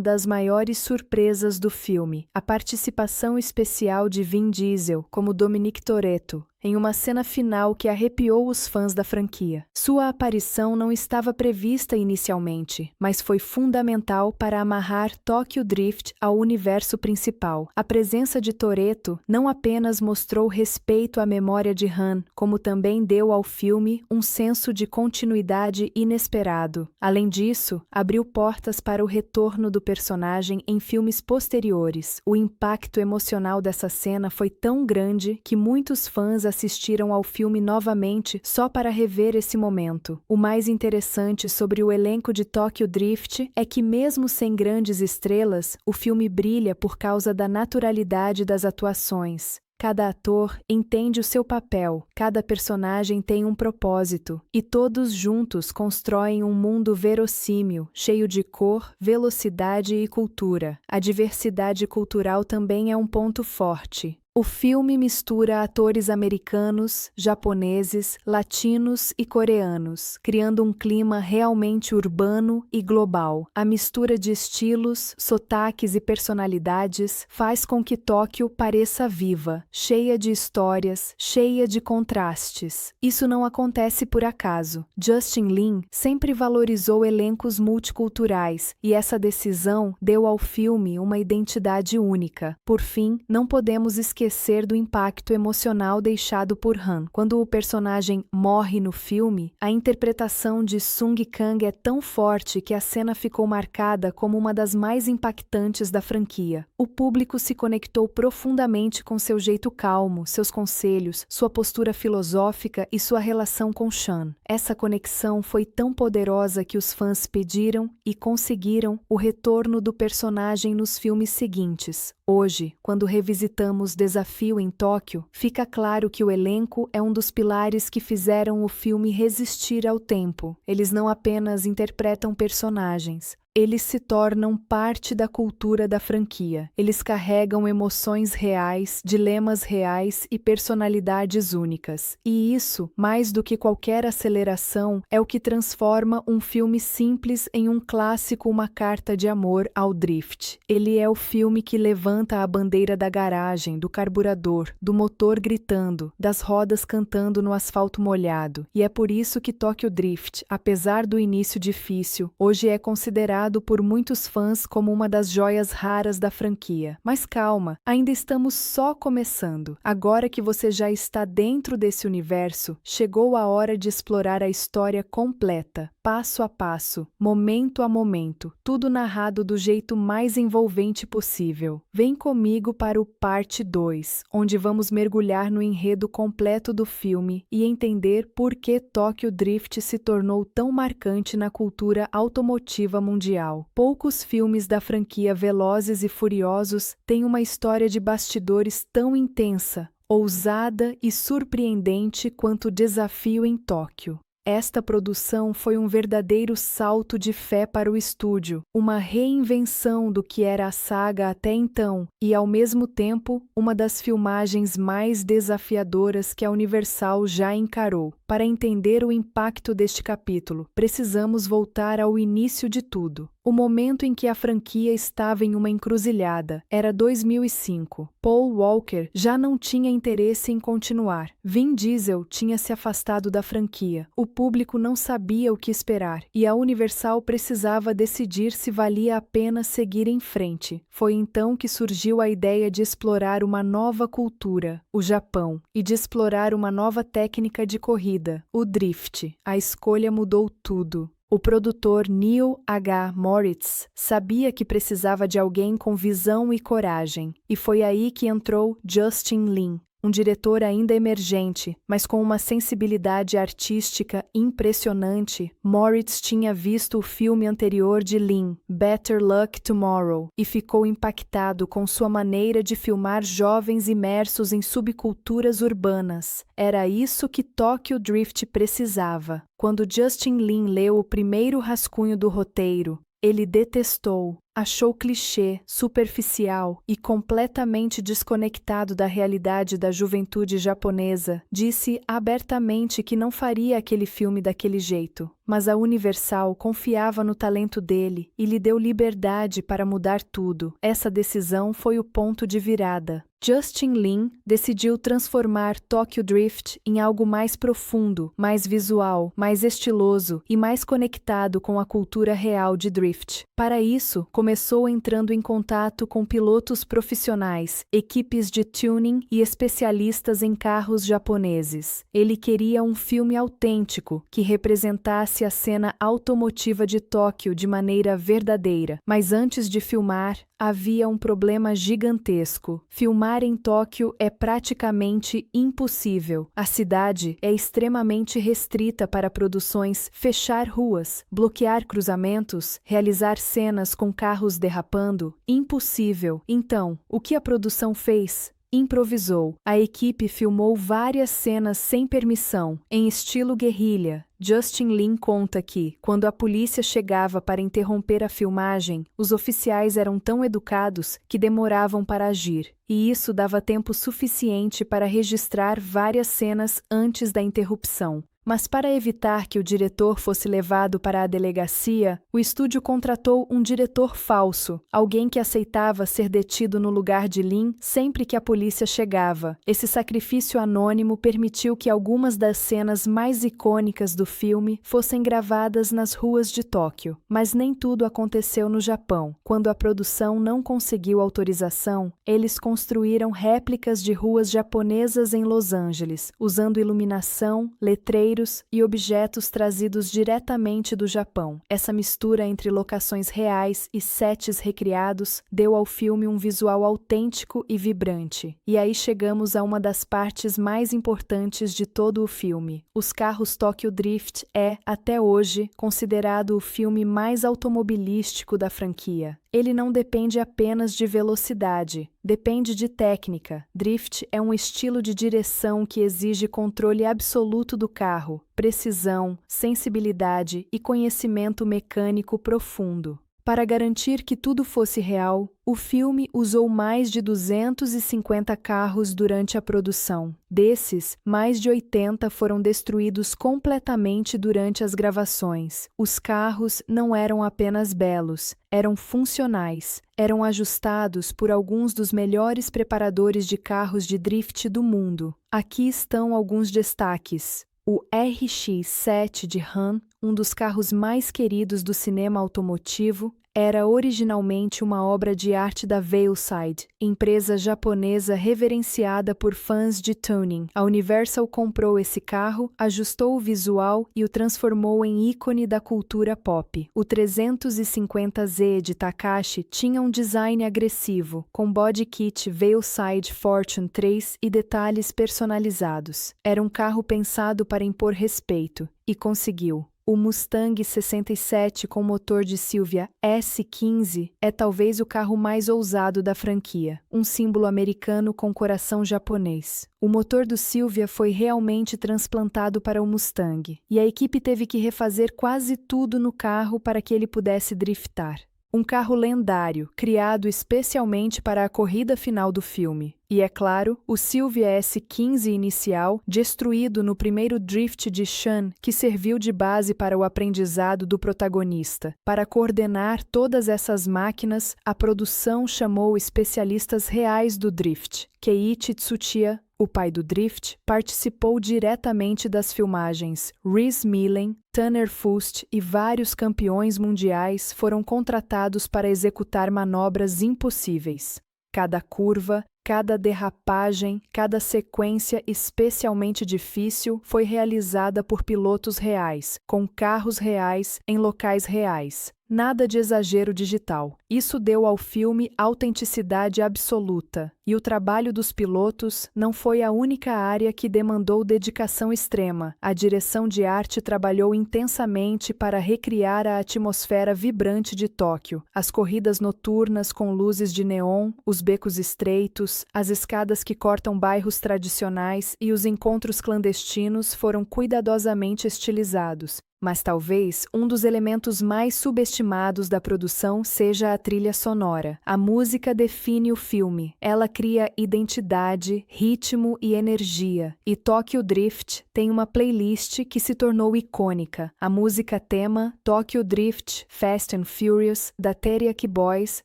das maiores surpresas do filme, a participação especial de Vin Diesel como Dominic Toretto, em uma cena final que arrepiou os fãs da franquia. Sua aparição não estava prevista inicialmente, mas foi fundamental para amarrar Tokyo Drift ao universo principal. A presença de Toretto não apenas mostrou respeito à memória de Han, como também deu ao filme um senso de continuidade inesperado. Além disso, abriu portas para o retorno do personagem em filmes posteriores. O impacto emocional dessa cena foi tão grande que muitos fãs assistiram ao filme novamente só para rever esse momento. O mais interessante sobre o elenco de Tokyo Drift é que, mesmo sem grandes estrelas, o filme brilha por causa da naturalidade das atuações. Cada ator entende o seu papel, cada personagem tem um propósito, e todos juntos constroem um mundo verossímil, cheio de cor, velocidade e cultura. A diversidade cultural também é um ponto forte. O filme mistura atores americanos, japoneses, latinos e coreanos, criando um clima realmente urbano e global. A mistura de estilos, sotaques e personalidades faz com que Tóquio pareça viva, cheia de histórias, cheia de contrastes. Isso não acontece por acaso. Justin Lin sempre valorizou elencos multiculturais, e essa decisão deu ao filme uma identidade única. Por fim, não podemos esquecer do impacto emocional deixado por Han. Quando o personagem morre no filme, a interpretação de Sung Kang é tão forte que a cena ficou marcada como uma das mais impactantes da franquia. O público se conectou profundamente com seu jeito calmo, seus conselhos, sua postura filosófica e sua relação com Sean. Essa conexão foi tão poderosa que os fãs pediram e conseguiram o retorno do personagem nos filmes seguintes. Hoje, quando revisitamos Desafio em Tóquio, fica claro que o elenco é um dos pilares que fizeram o filme resistir ao tempo. Eles não apenas interpretam personagens, eles se tornam parte da cultura da franquia. Eles carregam emoções reais, dilemas reais e personalidades únicas. E isso, mais do que qualquer aceleração, é o que transforma um filme simples em um clássico, uma carta de amor ao drift. Ele é o filme que levanta a bandeira da garagem, do carburador, do motor gritando, das rodas cantando no asfalto molhado. E é por isso que Tokyo Drift, apesar do início difícil, hoje é considerado por muitos fãs como uma das joias raras da franquia. Mas calma, ainda estamos só começando. Agora que você já está dentro desse universo, chegou a hora de explorar a história completa, passo a passo, momento a momento, tudo narrado do jeito mais envolvente possível. Vem comigo para o parte 2, onde vamos mergulhar no enredo completo do filme e entender por que Tokyo Drift se tornou tão marcante na cultura automotiva mundial. Poucos filmes da franquia Velozes e Furiosos têm uma história de bastidores tão intensa, ousada e surpreendente quanto Desafio em Tóquio. Esta produção foi um verdadeiro salto de fé para o estúdio, uma reinvenção do que era a saga até então e, ao mesmo tempo, uma das filmagens mais desafiadoras que a Universal já encarou. Para entender o impacto deste capítulo, precisamos voltar ao início de tudo. O momento em que a franquia estava em uma encruzilhada era 2005. Paul Walker já não tinha interesse em continuar. Vin Diesel tinha se afastado da franquia. O público não sabia o que esperar, e a Universal precisava decidir se valia a pena seguir em frente. Foi então que surgiu a ideia de explorar uma nova cultura, o Japão, e de explorar uma nova técnica de corrida, o drift. A escolha mudou tudo. O produtor Neil H. Moritz sabia que precisava de alguém com visão e coragem, e foi aí que entrou Justin Lin, um diretor ainda emergente, mas com uma sensibilidade artística impressionante. Moritz tinha visto o filme anterior de Lin, Better Luck Tomorrow, e ficou impactado com sua maneira de filmar jovens imersos em subculturas urbanas. Era isso que Tokyo Drift precisava. Quando Justin Lin leu o primeiro rascunho do roteiro, ele detestou. Achou clichê, superficial e completamente desconectado da realidade da juventude japonesa. Disse abertamente que não faria aquele filme daquele jeito, mas a Universal confiava no talento dele e lhe deu liberdade para mudar tudo. Essa decisão foi o ponto de virada. Justin Lin decidiu transformar Tokyo Drift em algo mais profundo, mais visual, mais estiloso e mais conectado com a cultura real de drift. Para isso, começou entrando em contato com pilotos profissionais, equipes de tuning e especialistas em carros japoneses. Ele queria um filme autêntico, que representasse filmasse a cena automotiva de Tóquio de maneira verdadeira. Mas antes de filmar, havia um problema gigantesco. Filmar em Tóquio é praticamente impossível. A cidade é extremamente restrita para produções, fechar ruas, bloquear cruzamentos, realizar cenas com carros derrapando. Impossível. Então, o que a produção fez? Improvisou. A equipe filmou várias cenas sem permissão, em estilo guerrilha. Justin Lin conta que, quando a polícia chegava para interromper a filmagem, os oficiais eram tão educados que demoravam para agir, e isso dava tempo suficiente para registrar várias cenas antes da interrupção. Mas para evitar que o diretor fosse levado para a delegacia, o estúdio contratou um diretor falso, alguém que aceitava ser detido no lugar de Lin sempre que a polícia chegava. Esse sacrifício anônimo permitiu que algumas das cenas mais icônicas do filme fossem gravadas nas ruas de Tóquio. Mas nem tudo aconteceu no Japão. Quando a produção não conseguiu autorização, eles construíram réplicas de ruas japonesas em Los Angeles, usando iluminação, letreiros e objetos trazidos diretamente do Japão. Essa mistura entre locações reais e sets recriados deu ao filme um visual autêntico e vibrante. E aí chegamos a uma das partes mais importantes de todo o filme. Os carros Tokyo Drift é, até hoje, considerado o filme mais automobilístico da franquia. Ele não depende apenas de velocidade, depende de técnica. Drift é um estilo de direção que exige controle absoluto do carro, precisão, sensibilidade e conhecimento mecânico profundo. Para garantir que tudo fosse real, o filme usou mais de 250 carros durante a produção. Desses, mais de 80 foram destruídos completamente durante as gravações. Os carros não eram apenas belos, eram funcionais. Eram ajustados por alguns dos melhores preparadores de carros de drift do mundo. Aqui estão alguns destaques. O RX-7 de Han, um dos carros mais queridos do cinema automotivo, era originalmente uma obra de arte da Veilside, empresa japonesa reverenciada por fãs de tuning. A Universal comprou esse carro, ajustou o visual e o transformou em ícone da cultura pop. O 350Z de Takashi tinha um design agressivo, com body kit Veilside Fortune 3 e detalhes personalizados. Era um carro pensado para impor respeito, e conseguiu. O Mustang 67 com motor de Silvia S15 é talvez o carro mais ousado da franquia, um símbolo americano com coração japonês. O motor do Silvia foi realmente transplantado para o Mustang, e a equipe teve que refazer quase tudo no carro para que ele pudesse driftar. Um carro lendário, criado especialmente para a corrida final do filme. E, é claro, o Silvia S15 inicial, destruído no primeiro drift de Sean, que serviu de base para o aprendizado do protagonista. Para coordenar todas essas máquinas, a produção chamou especialistas reais do drift. Keiichi Tsuchiya, o pai do drift, participou diretamente das filmagens. Rhys Millen, Tanner Fust e vários campeões mundiais foram contratados para executar manobras impossíveis. Cada curva, cada derrapagem, cada sequência especialmente difícil foi realizada por pilotos reais, com carros reais, em locais reais. Nada de exagero digital. Isso deu ao filme autenticidade absoluta. E o trabalho dos pilotos não foi a única área que demandou dedicação extrema. A direção de arte trabalhou intensamente para recriar a atmosfera vibrante de Tóquio. As corridas noturnas com luzes de neon, os becos estreitos, as escadas que cortam bairros tradicionais e os encontros clandestinos foram cuidadosamente estilizados. Mas talvez um dos elementos mais subestimados da produção seja a trilha sonora. A música define o filme. Ela cria identidade, ritmo e energia. E Tokyo Drift tem uma playlist que se tornou icônica. A música tema Tokyo Drift Fast and Furious da Teriyaki Boys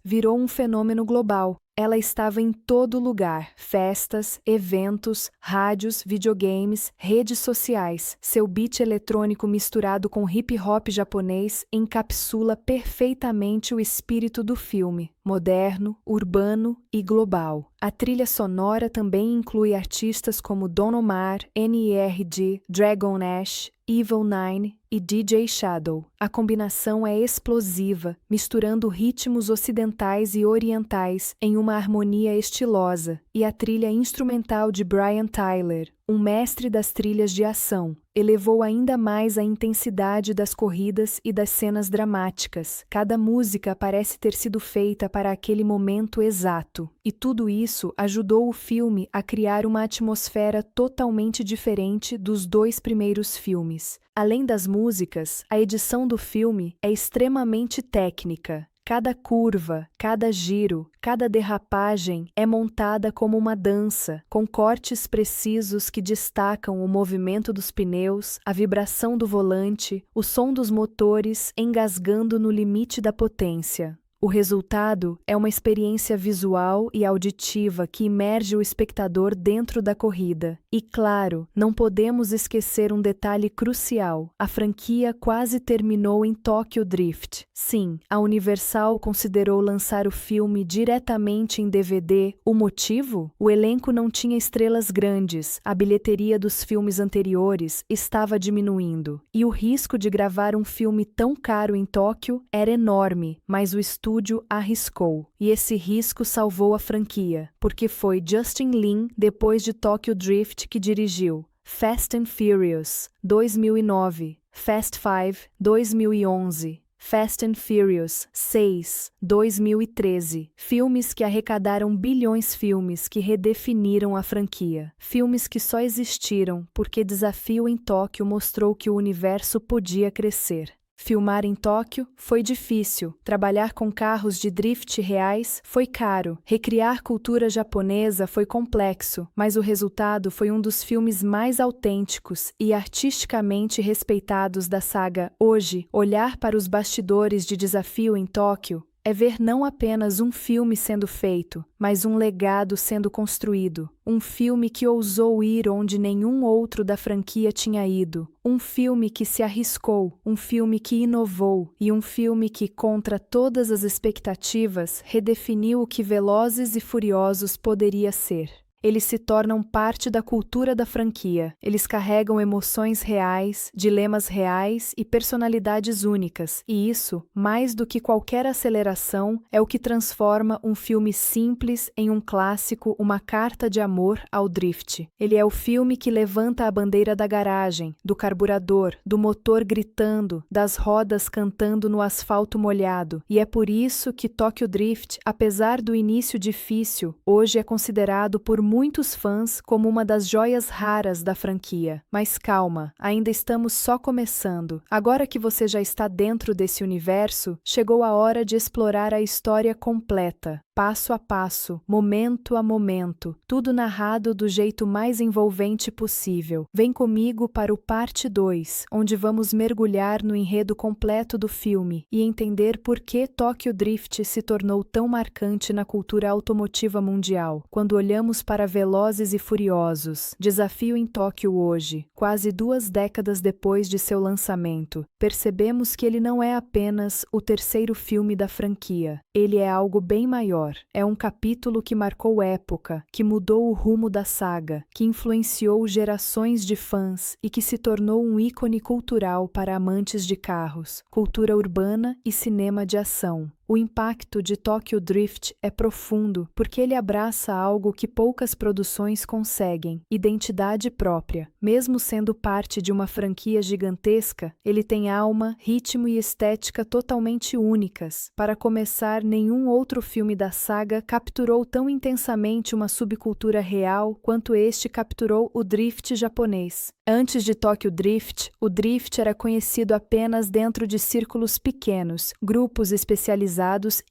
virou um fenômeno global. Ela estava em todo lugar, festas, eventos, rádios, videogames, redes sociais. Seu beat eletrônico misturado com hip-hop japonês encapsula perfeitamente o espírito do filme, moderno, urbano e global. A trilha sonora também inclui artistas como Don Omar, N.E.R.D., Dragon Ash, Evil Nine e DJ Shadow. A combinação é explosiva, misturando ritmos ocidentais e orientais em uma harmonia estilosa, e a trilha instrumental de Brian Tyler, um mestre das trilhas de ação, elevou ainda mais a intensidade das corridas e das cenas dramáticas. Cada música parece ter sido feita para aquele momento exato, e tudo isso ajudou o filme a criar uma atmosfera totalmente diferente dos dois primeiros filmes. Além das músicas, a edição do filme é extremamente técnica. Cada curva, cada giro, cada derrapagem é montada como uma dança, com cortes precisos que destacam o movimento dos pneus, a vibração do volante, o som dos motores engasgando no limite da potência. O resultado é uma experiência visual e auditiva que imerge o espectador dentro da corrida. E claro, não podemos esquecer um detalhe crucial: a franquia quase terminou em Tokyo Drift. Sim, a Universal considerou lançar o filme diretamente em DVD. O motivo? O elenco não tinha estrelas grandes, a bilheteria dos filmes anteriores estava diminuindo, e o risco de gravar um filme tão caro em Tóquio era enorme, mas o estúdio arriscou, e esse risco salvou a franquia, porque foi Justin Lin, depois de Tokyo Drift, que dirigiu Fast and Furious, 2009, Fast 5, 2011, Fast and Furious 6, 2013, filmes que arrecadaram bilhões, filmes que redefiniram a franquia, filmes que só existiram porque Desafio em Tóquio mostrou que o universo podia crescer. Filmar em Tóquio foi difícil, trabalhar com carros de drift reais foi caro, recriar cultura japonesa foi complexo, mas o resultado foi um dos filmes mais autênticos e artisticamente respeitados da saga. Hoje, olhar para os bastidores de Desafio em Tóquio é ver não apenas um filme sendo feito, mas um legado sendo construído. Um filme que ousou ir onde nenhum outro da franquia tinha ido. Um filme que se arriscou, um filme que inovou e um filme que, contra todas as expectativas, redefiniu o que Velozes e Furiosos poderia ser. Eles se tornam parte da cultura da franquia. Eles carregam emoções reais, dilemas reais e personalidades únicas. E isso, mais do que qualquer aceleração, é o que transforma um filme simples em um clássico, uma carta de amor ao drift. Ele é o filme que levanta a bandeira da garagem, do carburador, do motor gritando, das rodas cantando no asfalto molhado. E é por isso que Tokyo Drift, apesar do início difícil, hoje é considerado por muitos fãs como uma das joias raras da franquia. Mas calma, ainda estamos só começando. Agora que você já está dentro desse universo, chegou a hora de explorar a história completa. Passo a passo, momento a momento, tudo narrado do jeito mais envolvente possível. Vem comigo para o parte 2, onde vamos mergulhar no enredo completo do filme e entender por que Tokyo Drift se tornou tão marcante na cultura automotiva mundial. Quando olhamos para Velozes e Furiosos, Desafio em Tóquio hoje, quase 2 décadas depois de seu lançamento, percebemos que ele não é apenas o terceiro filme da franquia. Ele é algo bem maior. É um capítulo que marcou época, que mudou o rumo da saga, que influenciou gerações de fãs e que se tornou um ícone cultural para amantes de carros, cultura urbana e cinema de ação. O impacto de Tokyo Drift é profundo porque ele abraça algo que poucas produções conseguem: identidade própria. Mesmo sendo parte de uma franquia gigantesca, ele tem alma, ritmo e estética totalmente únicas. Para começar, nenhum outro filme da saga capturou tão intensamente uma subcultura real quanto este capturou o drift japonês. Antes de Tokyo Drift, o drift era conhecido apenas dentro de círculos pequenos, grupos especializados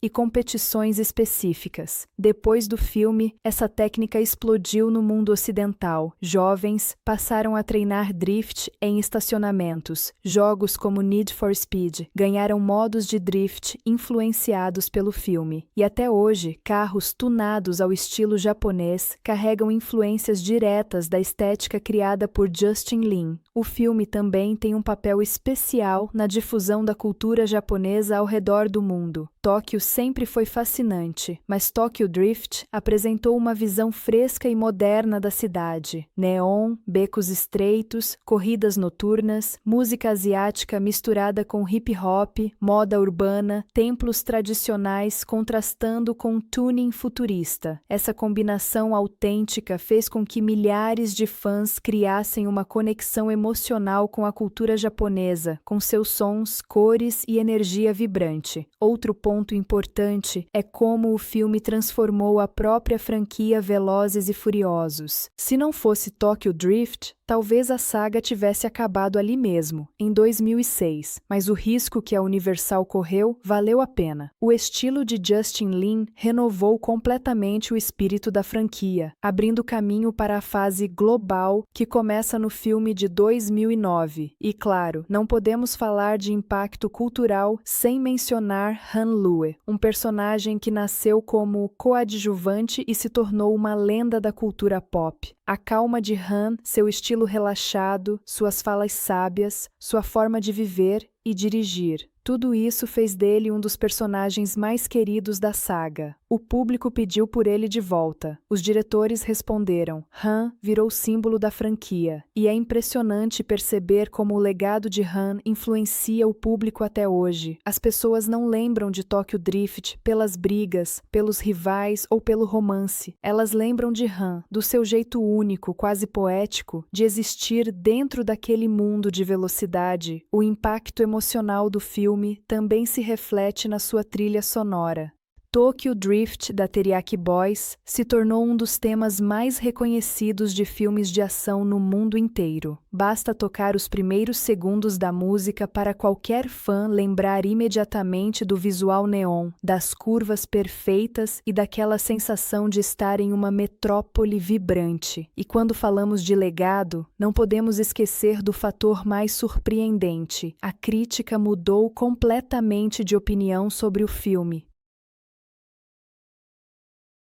e competições específicas. Depois do filme, essa técnica explodiu no mundo ocidental. Jovens passaram a treinar drift em estacionamentos. Jogos como Need for Speed ganharam modos de drift influenciados pelo filme. E até hoje, carros tunados ao estilo japonês carregam influências diretas da estética criada por Justin Lin. O filme também tem um papel especial na difusão da cultura japonesa ao redor do mundo. Tóquio sempre foi fascinante, mas Tokyo Drift apresentou uma visão fresca e moderna da cidade. Neon, becos estreitos, corridas noturnas, música asiática misturada com hip-hop, moda urbana, templos tradicionais contrastando com tuning futurista. Essa combinação autêntica fez com que milhares de fãs criassem uma conexão emocional com a cultura japonesa, com seus sons, cores e energia vibrante. Outro ponto importante é como o filme transformou a própria franquia Velozes e Furiosos. Se não fosse Tokyo Drift, talvez a saga tivesse acabado ali mesmo, em 2006, mas o risco que a Universal correu valeu a pena. O estilo de Justin Lin renovou completamente o espírito da franquia, abrindo caminho para a fase global que começa no filme de 2009. E claro, não podemos falar de impacto cultural sem mencionar Han Lue, um personagem que nasceu como coadjuvante e se tornou uma lenda da cultura pop. A calma de Han, seu estilo relaxado, suas falas sábias, sua forma de viver e dirigir. Tudo isso fez dele um dos personagens mais queridos da saga. O público pediu por ele de volta. Os diretores responderam. Han virou símbolo da franquia. E é impressionante perceber como o legado de Han influencia o público até hoje. As pessoas não lembram de Tokyo Drift pelas brigas, pelos rivais ou pelo romance. Elas lembram de Han, do seu jeito único, quase poético, de existir dentro daquele mundo de velocidade. O impacto emocional do filme também se reflete na sua trilha sonora. Tokyo Drift, da Teriyaki Boys, se tornou um dos temas mais reconhecidos de filmes de ação no mundo inteiro. Basta tocar os primeiros segundos da música para qualquer fã lembrar imediatamente do visual neon, das curvas perfeitas e daquela sensação de estar em uma metrópole vibrante. E quando falamos de legado, não podemos esquecer do fator mais surpreendente. A crítica mudou completamente de opinião sobre o filme.